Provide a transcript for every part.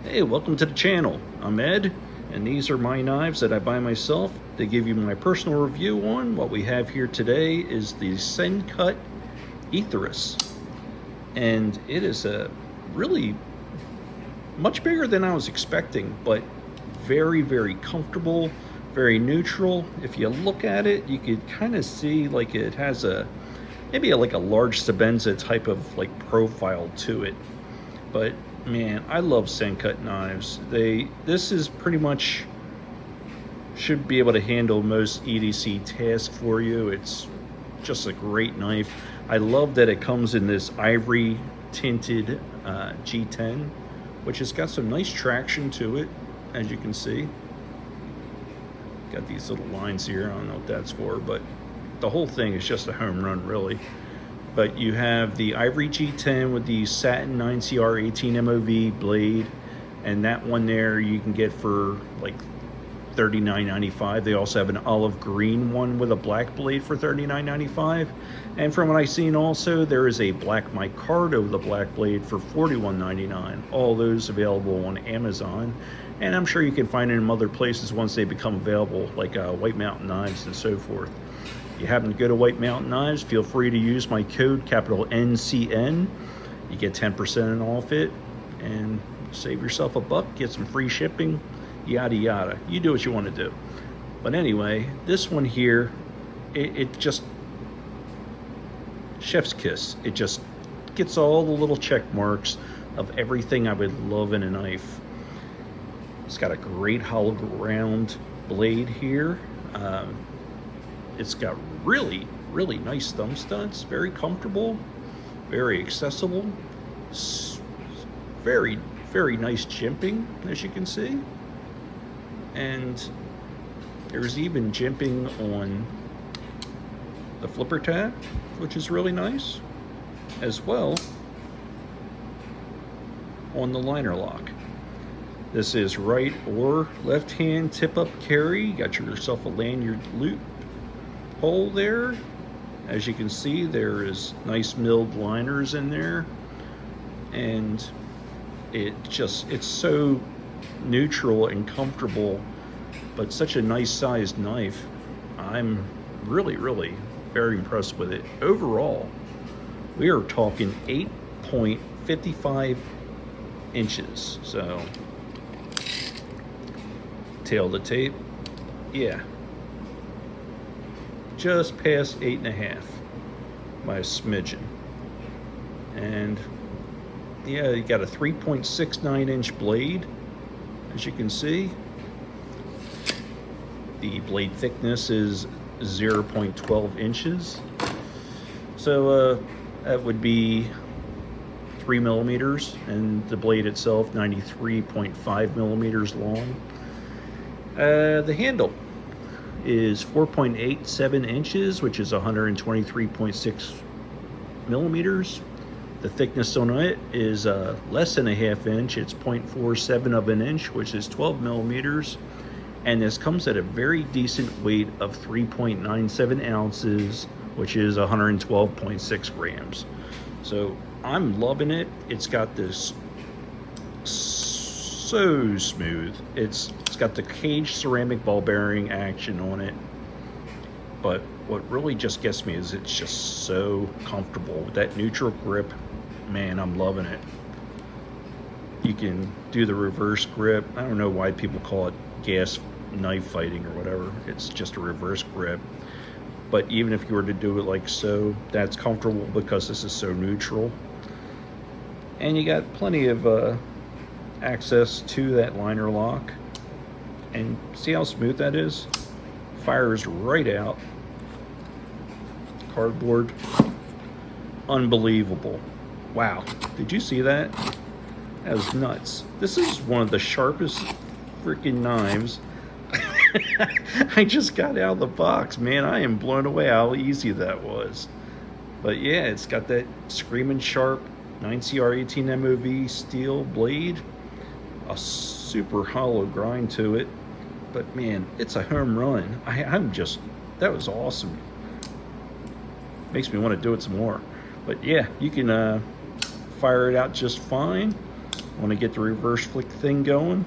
Hey, welcome to the channel. I'm Ed, and these are my knives that I buy myself to give you my personal review on. What we have here today is the Sencut Aetheris, and it is a really much bigger than I was expecting, but very, very comfortable, very neutral. If you look at it, you could kind of see like it has maybe like a large Sabenza type of like profile to it, but man, I love Sencut knives. This is pretty much should be able to handle most EDC tasks for you. It's just a great knife. I love that it comes in this ivory tinted G10, which has got some nice traction to it, as you can see. Got these little lines here. I don't know what that's for, but the whole thing is just a home run, really. But you have the Ivory G10 with the Satin 9CR 18 MOV blade, and that one there you can get for like $39.95. They also have an olive green one with a black blade for $39.95. And from what I've seen also, there is a black micarta with a black blade for $41.99. All those available on Amazon. And I'm sure you can find it in other places once they become available, like White Mountain Knives and so forth. If you happen to go to White Mountain Knives, feel free to use my code capital NCN. You get 10% off it and save yourself a buck, get some free shipping, yada yada. You do what you want to do. But anyway, this one here, it just chef's kiss. It just gets all the little check marks of everything I would love in a knife. It's got a great hollow ground blade here. It's got really, really nice thumb studs, very comfortable, very accessible, very, very nice jimping, as you can see. And there's even jimping on the flipper tab, which is really nice, as well on the liner lock. This is right or left hand tip up carry. You got yourself a lanyard loop hole there. As you can see, there is nice milled liners in there, and it's so neutral and comfortable, but such a nice sized knife. I'm really, really very impressed with it. Overall, we are talking 8.55 inches. So tail to tape, yeah, just past 8.5 by a smidgen. And yeah, you got a 3.69 inch blade, as you can see. The blade thickness is 0.12 inches. So that would be 3 millimeters, and the blade itself 93.5 millimeters long. The handle is 4.87 inches, which is 123.6 millimeters. The thickness on it is less than a half inch. It's 0.47 of an inch, which is 12 millimeters. And this comes at a very decent weight of 3.97 ounces, which is 112.6 grams. So I'm loving it. It's got this so smooth. It's got the cage ceramic ball bearing action on it, but what really just gets me is it's just so comfortable with that neutral grip. Man, I'm loving it. You can do the reverse grip. I don't know why people call it gas knife fighting or whatever. It's just a reverse grip, but even if you were to do it like so, that's comfortable because this is so neutral. And you got plenty of access to that liner lock. And see how smooth that is? Fires right out. Cardboard. Unbelievable. Wow. Did you see that? That was nuts. This is one of the sharpest freaking knives I just got out of the box. Man, I am blown away how easy that was. But yeah, it's got that screaming sharp 9CR 18 MOV steel blade. A super hollow grind to it. But man, it's a home run. I'm just, that was awesome. Makes me want to do it some more. But yeah, you can fire it out just fine. Want to get the reverse flick thing going?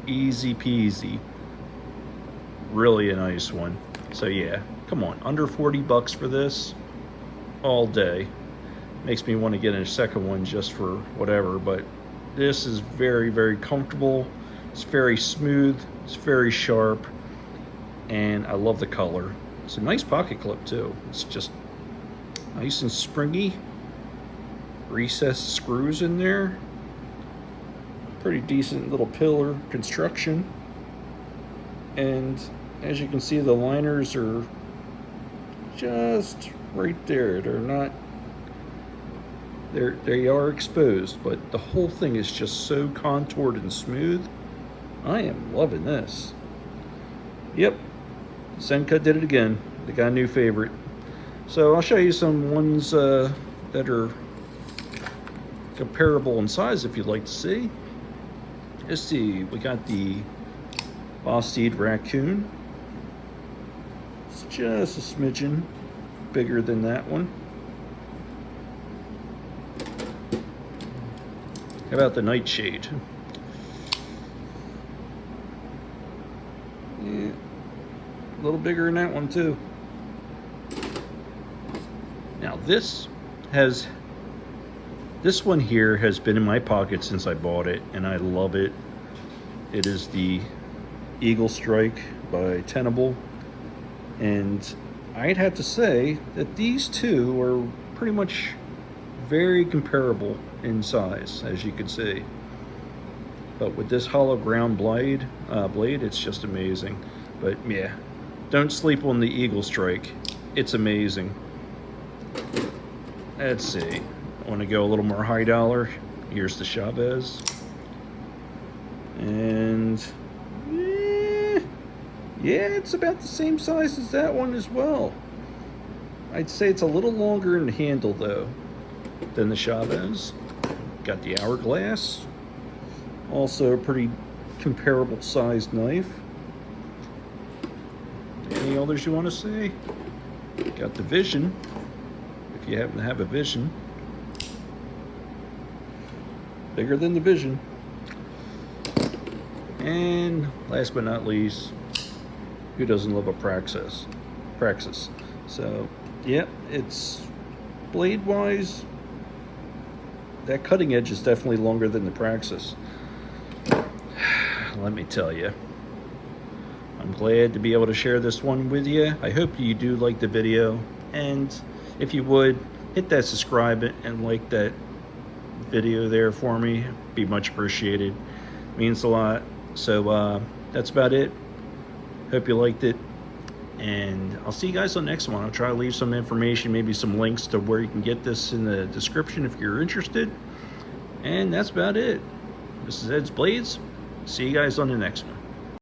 Easy peasy. Really a nice one. So yeah, come on, under 40 bucks for this all day. Makes me want to get a second one just for whatever, but this is very, very comfortable. It's very smooth, it's very sharp, and I love the color. It's a nice pocket clip too. It's just nice and springy. Recessed screws in there. Pretty decent little pillar construction. And as you can see, the liners are just right there. They're not, they are exposed, but the whole thing is just so contoured and smooth. I am loving this. Yep, Sencut did it again. They got a new favorite. So I'll show you some ones that are comparable in size if you'd like to see. Let's see, we got the Bastide Raccoon. It's just a smidgen bigger than that one. How about the Nightshade? Yeah, a little bigger than that one too. Now this one here has been in my pocket since I bought it, and I love it. It is the Eagle Strike by Tenable, and I'd have to say that these two are pretty much very comparable in size, as you can see. But with this hollow ground blade, it's just amazing. But yeah, don't sleep on the Eagle Strike. It's amazing. Let's see. I want to go a little more high dollar. Here's the Chavez. And yeah, it's about the same size as that one as well. I'd say it's a little longer in the handle though than the Chavez. Got the Hourglass. Also a pretty comparable sized knife. Any others you want to say? Got the Vision, if you happen to have a Vision. Bigger than the Vision. And last but not least, who doesn't love a Praxis? So, yeah, it's blade wise, that cutting edge is definitely longer than the Praxis. Let me tell you, I'm glad to be able to share this one with you. I hope you do like the video, and if you would, hit that subscribe and like that video there for me. Be much appreciated. Means a lot. So that's about it. Hope you liked it, and I'll see you guys on the next one. I'll try to leave some information, maybe some links to where you can get this in the description if you're interested. And that's about it. This is Ed's Blades. See you guys on the next one.